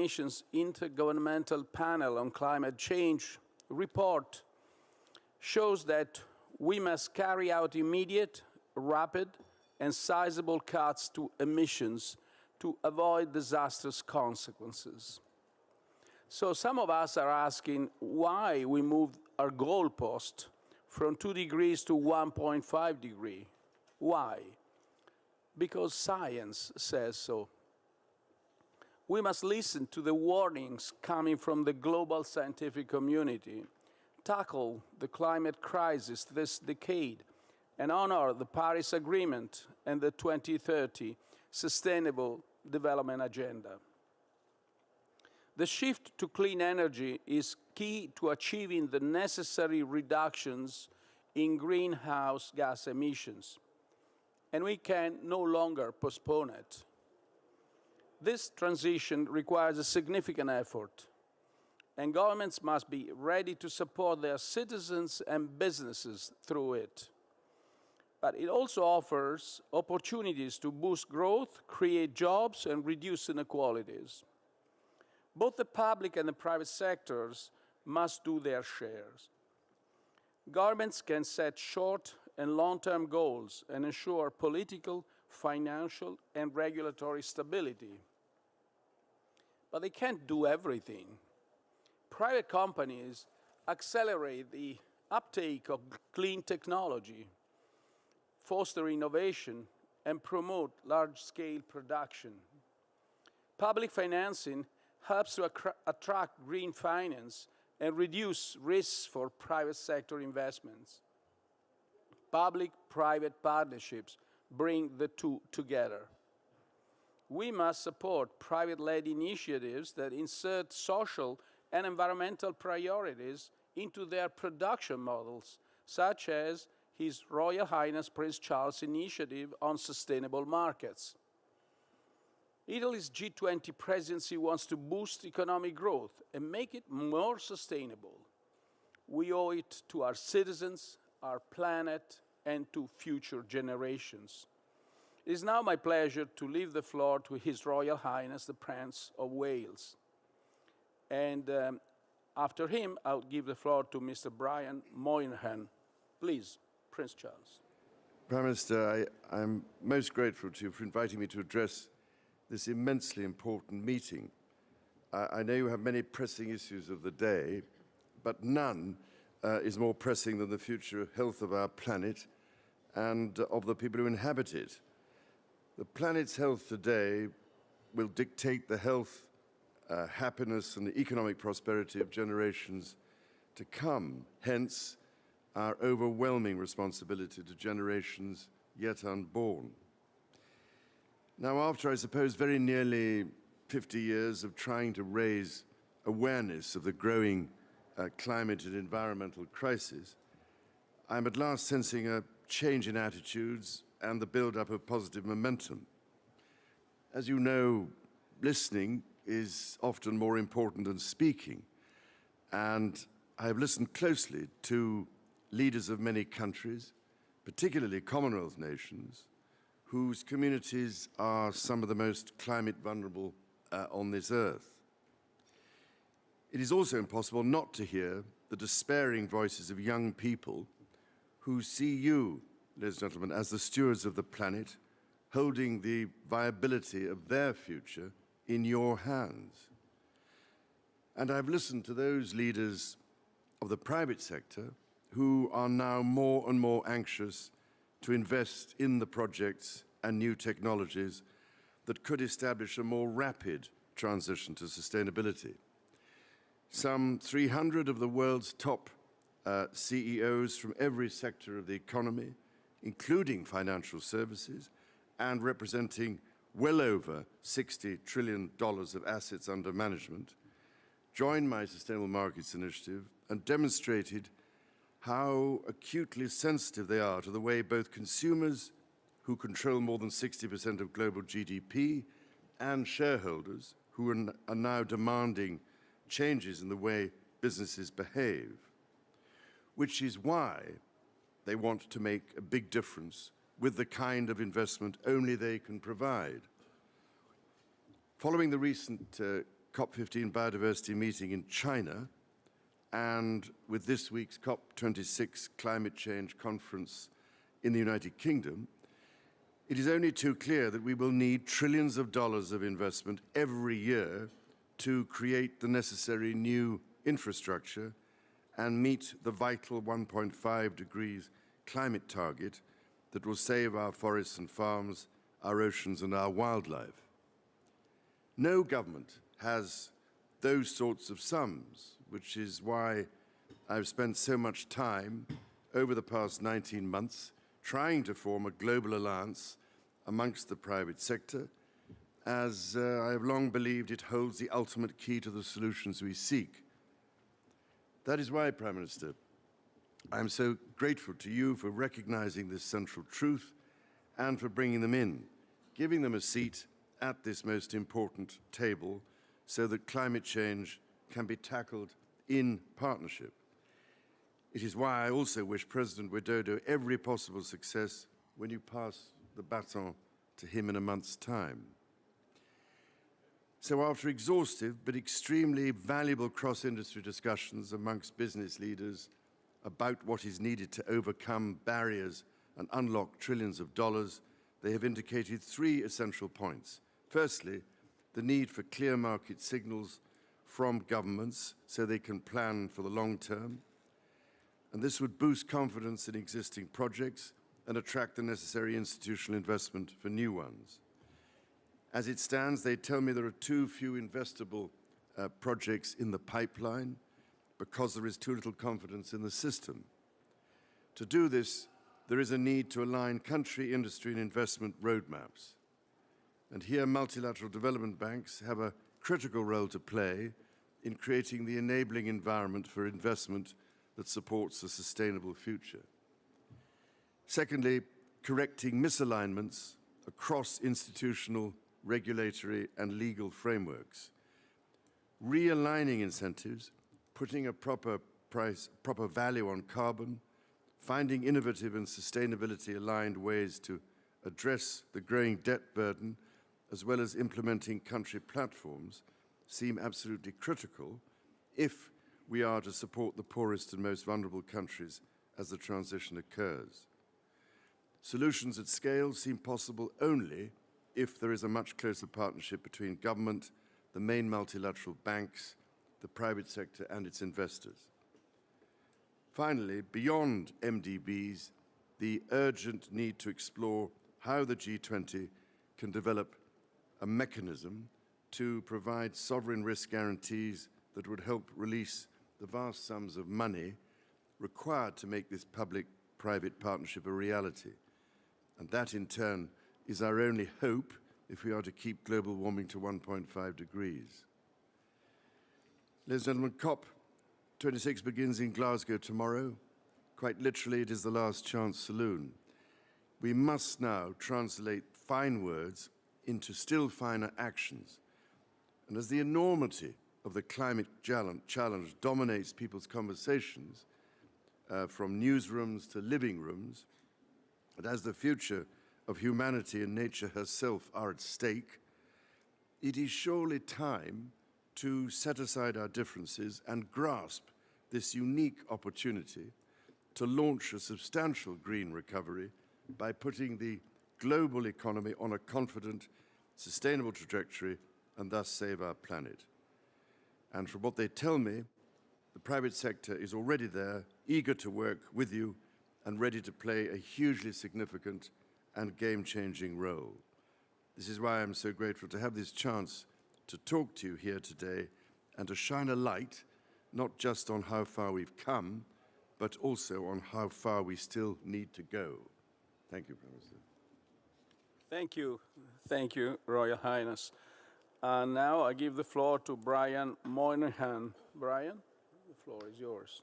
Nations Intergovernmental Panel on Climate Change report shows that we must carry out immediate, rapid, and sizable cuts to emissions to avoid disastrous consequences. So some of us are asking why we moved our goalpost from 2 degrees to 1.5 degrees. Why? Because science says so. We must listen to the warnings coming from the global scientific community, tackle the climate crisis this decade, and honor the Paris Agreement and the 2030 Sustainable Development Agenda. The shift to clean energy is key to achieving the necessary reductions in greenhouse gas emissions, and we can no longer postpone it. This transition requires a significant effort, and governments must be ready to support their citizens and businesses through it. But it also offers opportunities to boost growth, create jobs, and reduce inequalities. Both the public and the private sectors must do their shares. Governments can set short and long-term goals and ensure political, financial, and regulatory stability. But they can't do everything. Private companies accelerate the uptake of clean technology, foster innovation, and promote large-scale production. Public financing helps to attract green finance and reduce risks for private sector investments. Public-private partnerships bring the two together. We must support private-led initiatives that insert social and environmental priorities into their production models, such as His Royal Highness Prince Charles' initiative on sustainable markets. Italy's G20 presidency wants to boost economic growth and make it more sustainable. We owe it to our citizens, our planet, and to future generations. It is now my pleasure to leave the floor to His Royal Highness the Prince of Wales. And after him, I'll give the floor to Mr. Brian Moynihan. Please, Prince Charles. Prime Minister, I'm most grateful to you for inviting me to address this immensely important meeting. I know you have many pressing issues of the day, but none is more pressing than the future health of our planet and of the people who inhabit it. The planet's health today will dictate the health, happiness, and the economic prosperity of generations to come. Hence, our overwhelming responsibility to generations yet unborn. Now, after, I suppose, very nearly 50 years of trying to raise awareness of the growing climate and environmental crisis, I'm at last sensing a change in attitudes and the build-up of positive momentum. As you know, listening is often more important than speaking, and I have listened closely to leaders of many countries, particularly Commonwealth nations, whose communities are some of the most climate vulnerable on this earth. It is also impossible not to hear the despairing voices of young people who see you, ladies and gentlemen, as the stewards of the planet, holding the viability of their future in your hands. And I've listened to those leaders of the private sector who are now more and more anxious to invest in the projects and new technologies that could establish a more rapid transition to sustainability. Some 300 of the world's top CEOs from every sector of the economy, including financial services, and representing well over $60 trillion of assets under management, joined my Sustainable Markets Initiative and demonstrated how acutely sensitive they are to the way both consumers, who control more than 60% of global GDP, and shareholders, who are now demanding changes in the way businesses behave, which is why they want to make a big difference with the kind of investment only they can provide. Following the recent COP15 biodiversity meeting in China and with this week's COP26 climate change conference in the United Kingdom, it is only too clear that we will need trillions of dollars of investment every year to create the necessary new infrastructure and meet the vital 1.5 degrees climate target that will save our forests and farms, our oceans and our wildlife. No government has those sorts of sums, which is why I've spent so much time over the past 19 months trying to form a global alliance amongst the private sector, as I have long believed it holds the ultimate key to the solutions we seek. That is why, Prime Minister, I am so grateful to you for recognizing this central truth and for bringing them in, giving them a seat at this most important table so that climate change can be tackled in partnership. It is why I also wish President Widodo every possible success when you pass the baton to him in a month's time. So after exhaustive but extremely valuable cross-industry discussions amongst business leaders about what is needed to overcome barriers and unlock trillions of dollars, they have indicated three essential points. Firstly, the need for clear market signals from governments so they can plan for the long term. And this would boost confidence in existing projects and attract the necessary institutional investment for new ones. As it stands, they tell me there are too few investable projects in the pipeline because there is too little confidence in the system. To do this, there is a need to align country, industry, and investment roadmaps. And here, multilateral development banks have a critical role to play in creating the enabling environment for investment that supports a sustainable future. Secondly, correcting misalignments across institutional, regulatory, and legal frameworks. Realigning incentives, putting a proper value on carbon, finding innovative and sustainability-aligned ways to address the growing debt burden, as well as implementing country platforms, seem absolutely critical if we are to support the poorest and most vulnerable countries as the transition occurs. Solutions at scale seem possible only if there is a much closer partnership between government, the main multilateral banks, the private sector and its investors. Finally, beyond MDBs, the urgent need to explore how the G20 can develop a mechanism to provide sovereign risk guarantees that would help release the vast sums of money required to make this public-private partnership a reality. And that, in turn, is our only hope if we are to keep global warming to 1.5 degrees. Ladies and gentlemen, COP26 begins in Glasgow tomorrow. Quite literally, it is the last chance saloon. We must now translate fine words into still finer actions. And as the enormity of the climate challenge dominates people's conversations, from newsrooms to living rooms, and as the future of humanity and nature herself are at stake, it is surely time to set aside our differences and grasp this unique opportunity to launch a substantial green recovery by putting the global economy on a confident, sustainable trajectory and thus save our planet. And from what they tell me, the private sector is already there, eager to work with you and ready to play a hugely significant and game-changing role. This is why I'm so grateful to have this chance to talk to you here today and to shine a light not just on how far we've come, but also on how far we still need to go. Thank you, Prime Minister. Thank you. Thank you, Royal Highness. And now I give the floor to Brian Moynihan. Brian, the floor is yours.